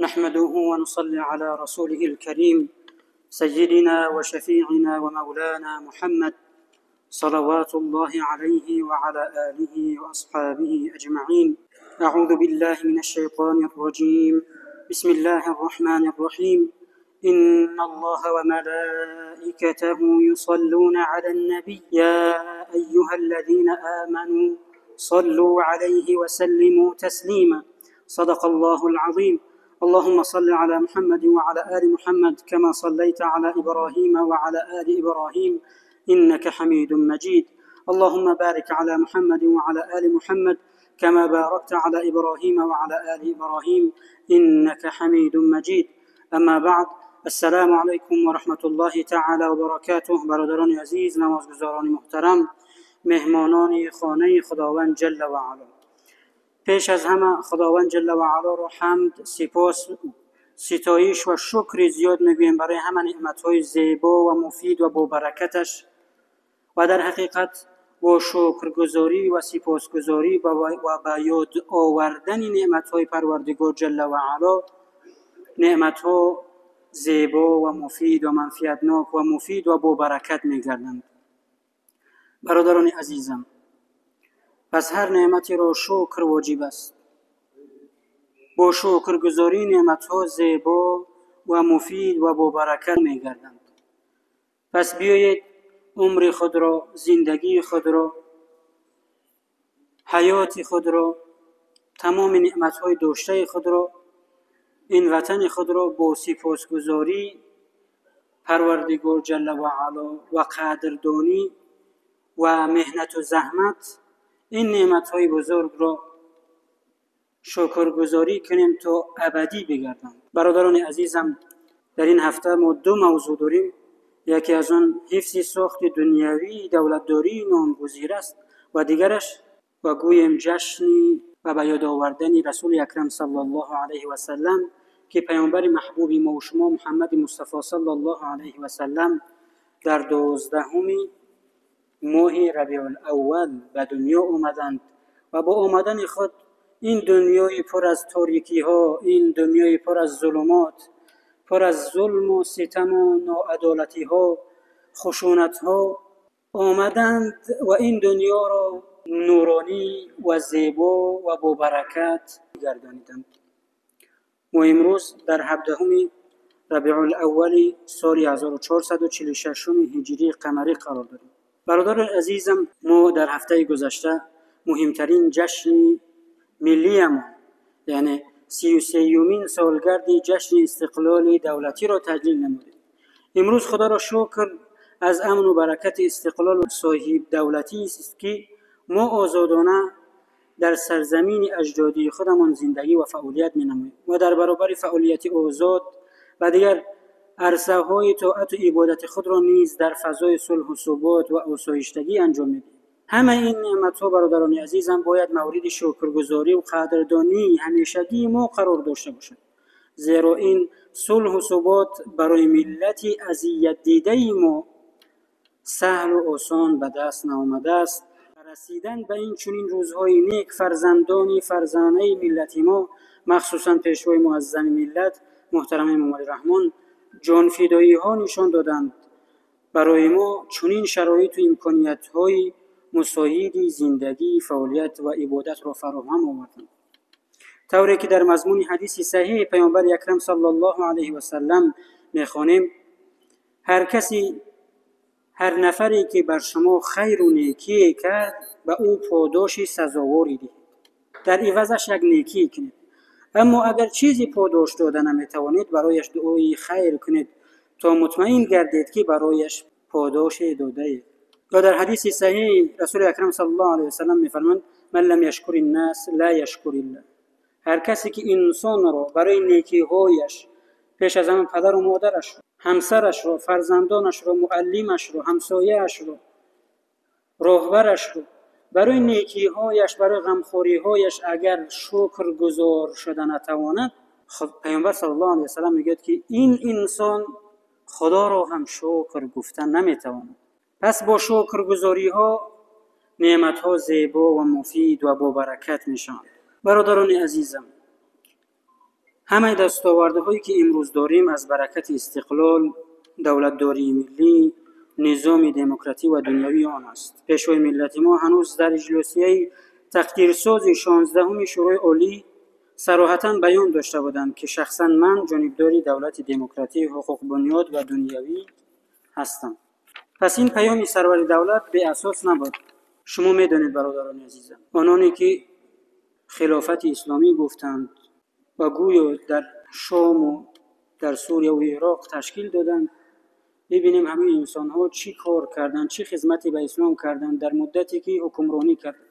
نحمده ونصلي على رسوله الكريم سيدنا وشفيعنا ومولانا محمد صلوات الله عليه وعلى آله وأصحابه أجمعين. أعوذ بالله من الشيطان الرجيم. بسم الله الرحمن الرحيم. إن الله وملائكته يصلون على النبي يا أيها الذين آمنوا صلوا عليه وسلموا تسليما. صدق الله العظيم. اللهم صل على محمد وعلى آل محمد كما صليت على إبراهيم وعلى آل إبراهيم إنك حميد مجيد. اللهم بارك على محمد وعلى آل محمد كما باركت على إبراهيم وعلى آل إبراهيم إنك حميد مجيد. أما بعد، السلام عليكم ورحمة الله تعالى وبركاته. برادران عزیز، نمازگزاران محترم، مهمانان خانه خداوند جل و علا، پیش از همه خداوند جل و علا را حمد، سپاس، ستایش و شکر زیاد میگویم برای همه نعمت‌های زیبا و مفید و با برکتش، و در حقیقت با شکرگزاری و سپاسگزاری و با یاد آوردن نعمت‌های پروردگار جل و علا، نعمت‌ها زیبا و مفید و منفعتناک و مفید و با برکت می‌گردند. برادران عزیزم، پس هر نعمتی را شکر واجب است. با شکرگزاری نعمت‌ها زیبا و مفید و با برکت می‌گردند. پس بیایید عمر خود را، زندگی خود را، حیات خود را، تمام نعمت‌های داشته خود را، این وطن خود را با سپاسگزاری پروردگار جل و علا و قدردانی و مهنت و زحمت این نعمت‌های بزرگ را شکرگزاری کنیم تا ابدی بگردند. برادران عزیزم، در این هفته ما دو موضوع داریم. یکی از آن حفظ ساخت دنیوی دولتداری نامگزیر است و دیگرش و گویم جشنی و به یاد آوردن رسول اکرم صلی الله علیه و سلم که پیامبر محبوب ما و شما محمد مصطفی صلی الله علیه و سلم در 12 ماه ربیع الاول به دنیا آمدند و با آمدن خود این دنیای پر از تاریکی ها، این دنیای پر از ظلمات، پر از ظلم و ستم و ناعدالتی ها، خشونت ها آمدند و این دنیا را نورانی و زیبا و با برکت گردانیدند. ما امروز در 17 ربیع الاول سال 1446 هجری قمری قرار داریم. برادر عزیزم، ما در هفته گذشته مهمترین جشن ملی ما، یعنی 33مین سالگرد جشن استقلال دولتی را تجلیل نمودیم. امروز خدا را شکر از امن و برکت استقلال و صاحب دولتی است که ما آزادانه در سرزمین اجدادی خودمان زندگی و فعالیت می‌نماییم و در برابر فعالیت آزاد و دیگر عرصه‌های طاعت و عبادت خود را نیز در فضای صلح و ثبات و آسایشتگی انجام می‌دهیم. همه این نعمت‌ها برادران عزیزم باید مورد شکرگزاری و قدردانی همیشگی ما قرار داشته باشد، زیرا این صلح و ثبات برای ملت اذیت دیده ما سهل و آسان به دست نآمده است. رسیدن به این چنین روزهای نیک فرزانه ملت ما، مخصوصا پیشوای معظم ملت محترم امام علی رحمان، جان فدایی ها نشان دادند برای ما چنین شرایط و امکانیت های مساعد زندگی، فعالیت و عبادت را فراهم آوردند. طوری که در مضمون حدیث صحیح پیامبر اکرم صلی الله علیه و سلم می‌خوانیم: هر نفری که بر شما خیر و نیکی کرد به او پاداش سزاواری دهید، در عوضش یک نیکی کنید. اما اگر چیزی پاداش داده نمیتوانید، برایش دعای خیر کنید تا مطمئن گردید که برایش پاداش داده اید. و در حدیث صحیح رسول اکرم صلی الله علیه و سلم می‌فرمایند: من لم یشکر الناس لا یشکر الله. هر کسی که انسان را برای نیکی‌هایش، پیش از همه پدر و مادرش، همسرش را، فرزندانش را، معلمش را، همسایه‌اش را، راهبرش را، برای نیکی‌هایش، برای غمخوری‌هایش اگر شکر گزار شده نتواند، پیامبر صلی الله علیه و سلم میگه که این انسان خدا را هم شکر گفتن نمیتواند. پس با شکرگزاری‌ها نعمت‌ها زیبا و مفید و با برکت میشن. برادران عزیزم، همه دستاوردهایی که امروز داریم از برکت استقلال، دولتداری ملی، نظام دموکراتی و دنیوی آن است. پیشوای ملت ما هنوز در اجلاسیه تقدیرساز 16 شورای عالی صراحتاً بیان داشته بودند که شخصاً من جانبدار دولت دموکراتی، حقوق بنیاد و دنیوی هستم. پس این پیام سرور دولت به اساس نبود. شما میدانید برادران عزیزم، آنانی که خلافت اسلامی گفتند و گویا در شام و در سوریه و عراق تشکیل دادند، ببینیم همه انسان ها چی کار کردند، چی خدمتی به اسلام کردند در مدتی که حکمرانی کردند.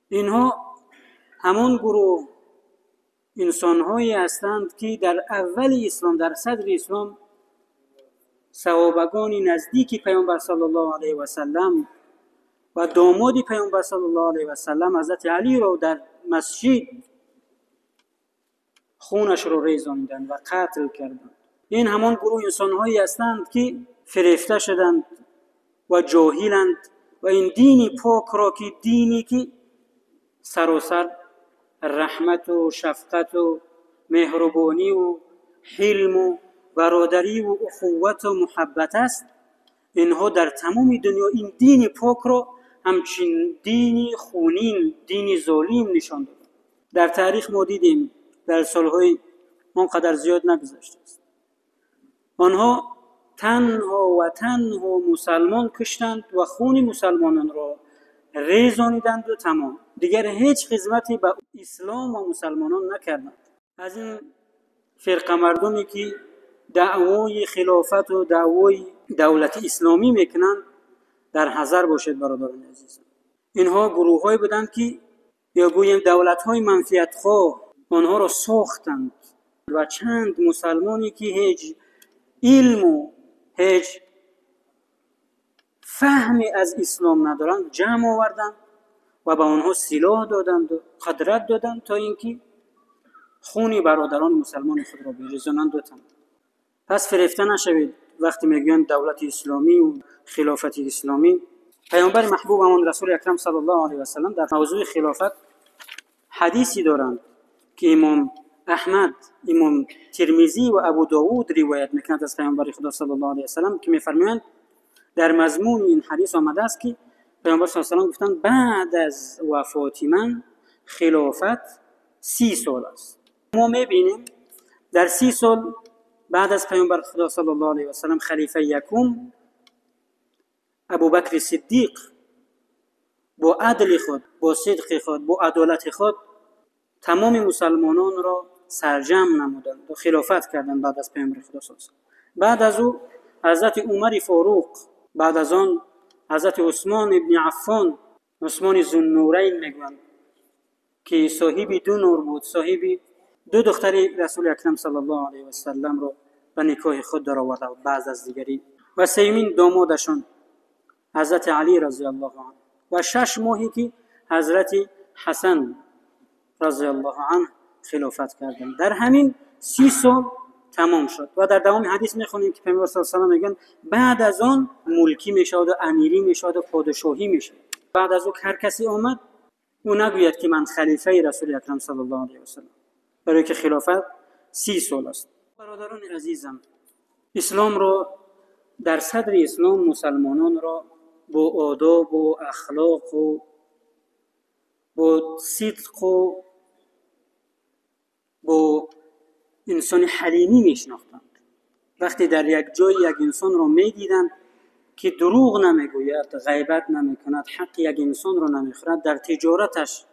اینها همان گروه انسان هایی هستند که در اول اسلام، در صدر اسلام، صحابگان نزدیک پیامبر صلی الله علیه و سلم و داماد پیامبر صلی الله علیه و سلم حضرت علی را در مسجد خونش را ریزاندند و قتل کردند. این همان گروه انسان هایی هستند که فریفته شدند و جاهلند و این دین پاک را که دینی که سراسر رحمت و شفقت و مهربانی و حلم و برادری و اخوت و محبت است، اینها در تمام دنیا این دین پاک را همچین دینی خونین، دینی ظالم نشان دادند. در تاریخ ما دیدیم در سالهای آنقدر زیاد نگذشته است، آنها تنها مسلمان کشتند و خون مسلمانان را ریزانیدند و تمام، دیگر هیچ خدمتی به اسلام و مسلمانان نکردند. از این فرقه مردمی که دعوای خلافت و دعوای دولت اسلامی میکنند در حذر باشید برادران عزیزم. اینها گروه‌هایی بودند که یا گویم دولت‌های منفعت‌خواه آنها را ساختند و چند مسلمانی که هیچ علم و هیچ فهمی از اسلام ندارند جمع آوردند و به آنها سلاح دادند و قدرت دادند تا اینکه خون برادران مسلمان خود را بریزانند و تمام. پس فریفته نشوید وقتی میگویند دولت اسلامی و خلافت اسلامی. پیامبر محبوب امان رسول اکرم صلی الله علیه و سلم در موضوع خلافت حدیثی دارند که امام احمد، امام ترمذی و ابو داود روایت میکنند از پیامبر خدا صلی الله علیه و سلم که میفرمایند در مضمون این حدیث آمده است که پیامبر صلی الله علیه و سلم گفتند بعد از وفات من خلافت 30 سال است. ما میبینیم در 30 سال بعد از پیامبر خدا صلی الله علیه و سلم خلیفه یکم ابوبکر صدیق با عدل خود، با صدق خود، با عدالت خود تمام مسلمانان را سرجم نمودند و خلافت کردند بعد از پیامبر خدا صلی الله علیه و سلم. بعد از او حضرت عمر فاروق، بعد از آن حضرت عثمان ابن عفان، عثمان ذوالنورین میگویند که صاحب 2 نور بود، صاحب 2 دختر رسول اکرم صلی الله علیه و سلم را به نکاح خود درآورده بود بعد از دیگری، و سیمین دامادشان حضرت علی رضی الله عنه و 6 ماهی که حضرت حسن رضی الله عنه خلافت کردند. در همین 30 سال تمام شد و در دوام حدیث میخونیم که پیامبر صلی الله علیه و سلم میگن بعد از آن ملکی میشود و امیری میشود و پادشاهی میشود. بعد از او هر کسی آمد او نگوید که من خلیفه رسول اکرم صلی الله علیه و سلم، برای که خلافت 30 سال است. برادران عزیزم، اسلام را در صدر اسلام مسلمانان را با آداب و اخلاق و با صدق و با انسان حلیمی میشناختند. وقتی در یک جای یک انسان را میدیدند که دروغ نمیگوید، غیبت نمیکند، حق یک انسان را نمیخورد، در تجارتش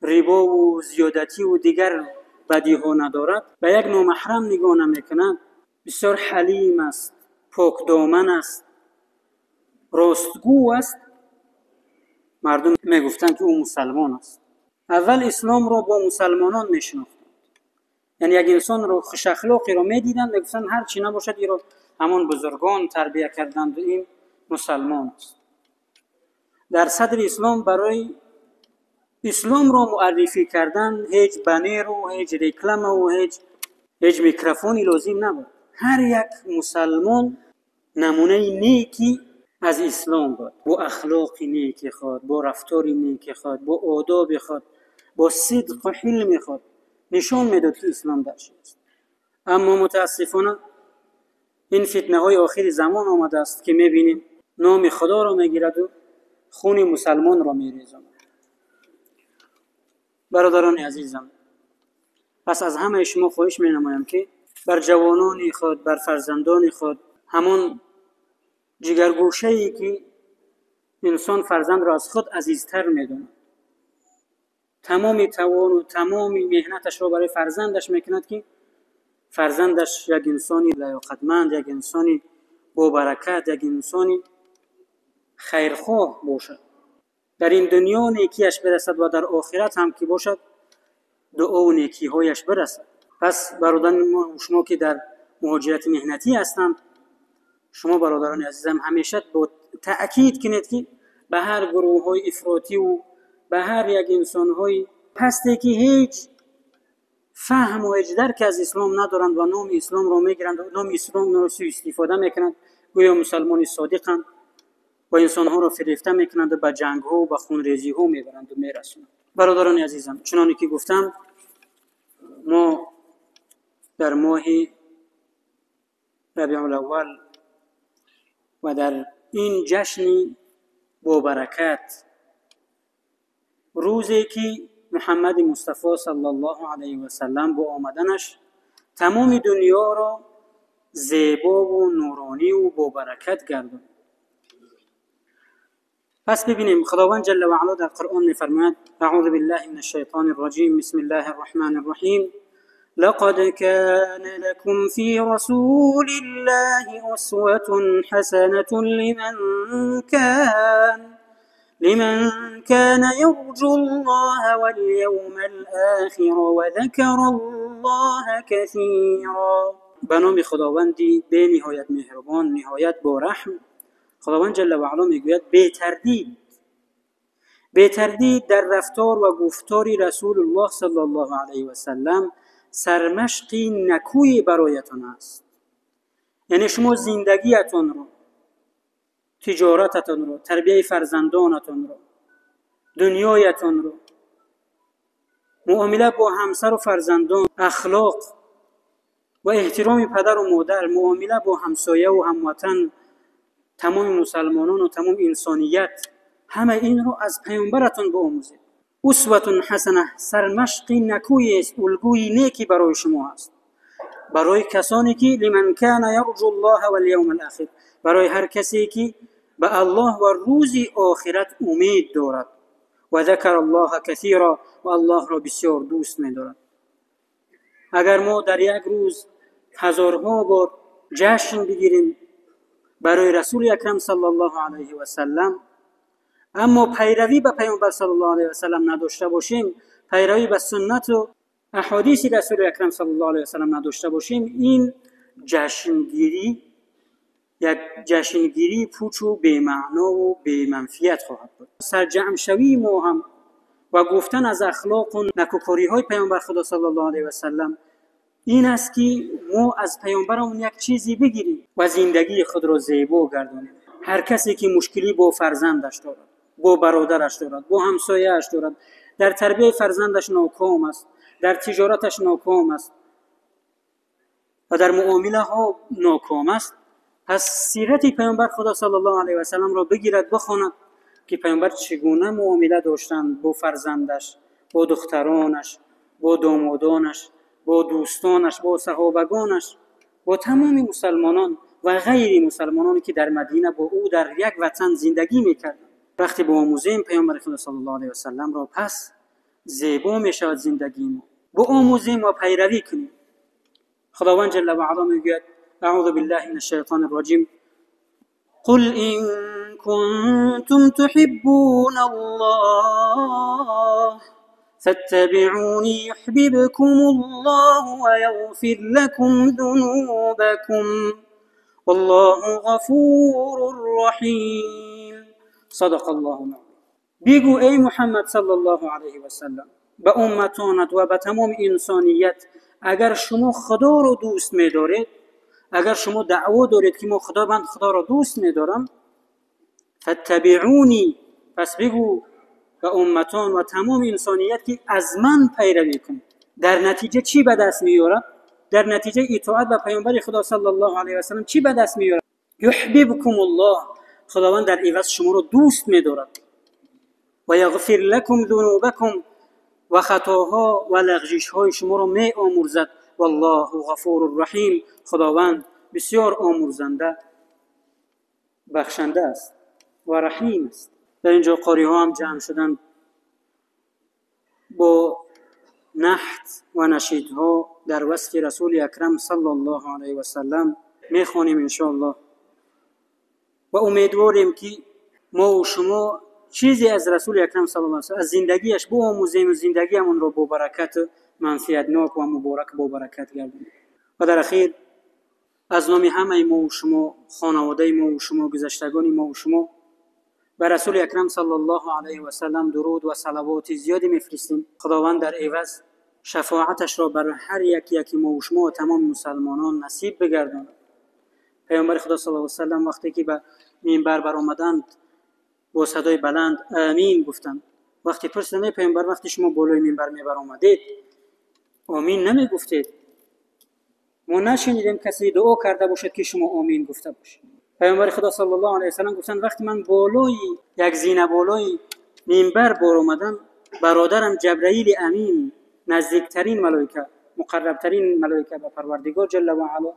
ربا و زیادتی و دیگر بدی ها ندارد، به یک نامحرم نگاه نمیکند، بسیار حلیم است، پاک دامن است، راستگو است، مردم میگفتند که او مسلمان است. اول اسلام را با مسلمانان میشناختند، یعنی یک انسان رو خوش اخلاقی رو میدیدند میگفتند هر چی نباشد این رو همان بزرگان تربیت کردند و این مسلمان است. در صدر اسلام برای اسلام را معرفی کردن هیچ بنر و هیچ رکلم و هیچ میکروفونی لازم نبود. هر یک مسلمان نمونه نیکی از اسلام بود، با اخلاق نیکی خود، با رفتار نیکی خود، با آداب خود، با صدق و حلم خود نشان میداد که اسلام در چی است. اما متاسفانه این فتنه های آخر زمان آمده است که میبینیم نام خدا را میگیرد و خون مسلمان را میریزد. برادران عزیزم، پس از همه شما خواهش مینمایم که بر جوانان خود، بر فرزندان خود، همان جگرگوشه‌ای که انسان فرزند را از خود عزیزتر میداند، تمام توان و تمام مهنتش را برای فرزندش میکند که فرزندش یک انسانی لیاقتمند، یک انسانی با برکت، یک انسانی خیرخواه باشد، در این دنیا نیکیش برسد و در آخرت هم که باشد دعا و نیکی‌هایش برسد. پس برادران ما شما که در مهاجرت مهنتی هستند، شما برادران عزیزم همیشه با تأکید کنید که به هر گروه‌های افراطی و به هر یک انسان‌های هستی که هیچ فهم و هیچ درک از اسلام ندارند و نام اسلام را میگیرند و نام اسلام را سوء استفاده میکنند، گویا مسلمان صادقند و انسان‌ها را فریفته میکنند و به جنگ‌ها و به خونریزی‌ها میبرند و میرسونند. برادران عزیزم، چنانکه که گفتم، ما در ماه ربیع الاول و در این جشن با برکت، روزی که محمد مصطفی صلی الله علیه و سلم با آمدنش تمام دنیا را زیبا و نورانی و با برکت گرداند. پس ببینیم خداوند جل و علا در قرآن می‌فرماید: اعوذ بالله من الشیطان الرجیم، بسم الله الرحمن الرحیم، لقد كان لكم في رسول الله أسوة حسنة لمن كان يرجو الله واليوم الآخر وذكر الله كثيرا. به نام خداوندی به نهایت مهربان، نهایت با رحم، خداوند جل و علا میگوید به تردید در رفتار و گفتاری رسول الله صلی الله علیه و سلم سرمشقی نکوی برایتان است. یعنی شما زندگیتان رو، تجارتتان رو، تربیه فرزندانتان رو، دنیایتان رو، معامله با همسر و فرزندان، اخلاق و احترام پدر و مادر، معامله با همسایه و هموطن، تمام مسلمانان و تمام انسانیت، همه این رو از پیامبرتون بآموزید. اسوة حسنه، سرمشقی نکوی است، الگوی نیکی برای شما است، برای کسانی که لمن کان یرجو الله والیوم الاخر، برای هر کسی که به الله و روز آخرت امید دارد، و ذکر الله کثیرا، و الله را بسیار دوست می‌دارد. اگر ما در یک روز هزارها بار جشن بگیریم برای رسول اکرم صلی الله علیه و سلم، اما پیروی به پیامبر صلی الله علیه و سلم نداشته باشیم، پیروی به سنت و احادیث رسول اکرم صلی الله علیه و سلم نداشته باشیم، این جشنگیری پوچ و بی معنا و بی منفیت خواهد بود. سرجم شوی ما هم و گفتن از اخلاق و نکوکاری های پیامبر خدا صلی الله علیه و سلم این است که ما از پیامبرمون یک چیزی بگیریم و زندگی خود را زیبا گردانیم. هر کسی که مشکلی با فرزندش دارد، با برادرش دارد، با همسایه‌اش دارد، در تربیت فرزندش ناکام است، در تجارتش ناکام است و در معامله ها ناکام است، پس سیرت پیامبر خدا صلی الله علیه و سلم را بگیرد بخواند که پیامبر چگونه معامله داشتند با فرزندش، با دخترانش، با دامادانش، با دوستانش، با صحابگانش، با تمام مسلمانان و غیر مسلمانانی که در مدینه با او در یک وطن زندگی میکردند. وقتی با آموزیم پیامبر خدا صلی الله علیه و سلم را، پس زیبا میشود زندگی ما. با آموزیم و پیروی کنیم. خداوند جل و علا میگوید: اعوذ بالله من الشیطان الرجیم، قل إن كنتم تحبون الله فاتبعوني يحببكم الله ويغفر لكم ذنوبكم والله غفور رحیم. صدق الله العظیم. بگو ای محمد صلی الله علیه و سلم به امتانت و به تمام انسانیت، اگر شما خدا رو دوست می‌دارید، اگر شما دعوا دارید که من خدا را دوست می‌دارم، فاتبعونی، پس بگو به امتان و تمام انسانیت که از من پیروی کنید. در نتیجه چی به دست میارد؟ در نتیجه اطاعت به پیامبر خدا صلی الله علیه و سلم چی به دست میارد؟ یحببکم الله، خداوند در عوض شما رو دوست می‌دارد. و یغفر لکم ذنوبکم، و خطاها و لغزش‌های شما رو می‌آمرزد. والله غفور الرحیم، خداوند بسیار آمرزنده بخشنده است و رحیم است. در اینجا قاری ها هم جمع شدن با نحت و نشیدها در وصف رسول اکرم صلی الله علیه و سلم میخوانیم ان شاء الله و امیدواریم که ما و شما چیزی از رسول اکرم صلی الله علیه و سلم از زندگیش بآموزیم و زندگیمون را با برکت منفعتناک و مبارک با برکت گردونیم. و در اخیر از نام همه ما و شما، خانواده ما و شما، گذشتگان ما و شما و رسول اکرم صلی الله علیه و سلم درود و صلوات زیادی میفرستیم. خداوند در عوض شفاعتش را بر هر یکی ما و شما و تمام مسلمانان نصیب بگرداند. پیامبر خدا صلی الله علیه و سلم وقتی که به منبر برآمدند با صدای بلند آمین گفتند. وقتی پرسیدند پیامبر وقتی شما بالای منبر میبر آمدید آمین نمیگفتید؟ ما نشنیدیم کسی دعا کرده باشد که شما آمین گفته باشید. پیامبر خدا صلی الله علیه و سلم گفتند وقتی من بالای یک زینه بالای منبر بار آمدم، برادرم جبرائیل امین، نزدیکترین ملائکه، مقربترین ملائکه به پروردگار جل و علا،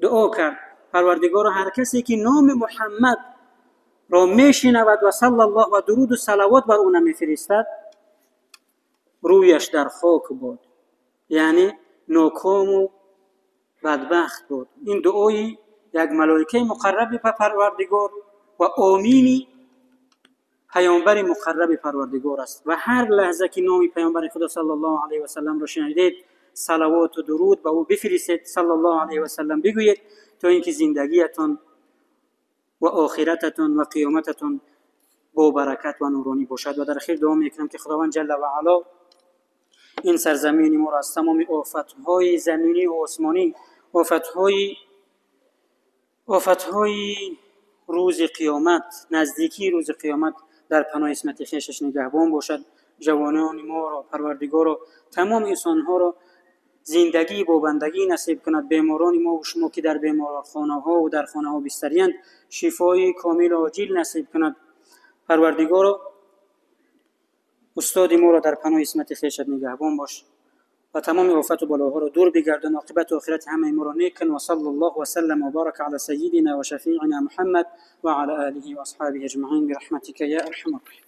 دعا کرد پروردگار هر کسی که نام محمد را میشنود و صلی الله و درود و صلوات بر او میفرستد رویش در خاک باد، یعنی ناکام و بدبخت بود. این دعای یک ملائکه مقرب به پروردگار و آمینی پیامبر مقرب پروردگار است. و هر لحظه که نام پیامبر خدا صلی الله علیه و سلم را شنیدید صلوات و درود به او بفرستید صلی الله علیه و سلم بگویید تا اینکه زندگیتون و آخرتتون و قیامتتون با برکت و نورانی باشد. و در اخیر دعا میکنم که خداوند جل و علا این سرزمین ما را از تمام آفت‌های زمینی و آسمانی، آفت‌های روز قیامت، نزدیکی روز قیامت، در پناه اسمت خویشش نگهبان باشد. جوانان ما را پروردگار را، تمام انسان‌ها را زندگی با بندگی نصیب کند. بیماران ما و شما که در بیمارخانه‌ها و در خانه‌ها بستری‌اند شفای کامل و عاجل نصیب کند. پروردگار استاد ما را در پناه اسمت خویشت نگهبان باش و تمام آفت و بلاها را دور بگردان. عاقبت و آخرت همه ما را نیک کن. و صلی الله و سلم و بارک علی سیدنا و شفیعنا محمد و علی آله و اصحابه اجمعین برحمتک یا ارحم الراحمین.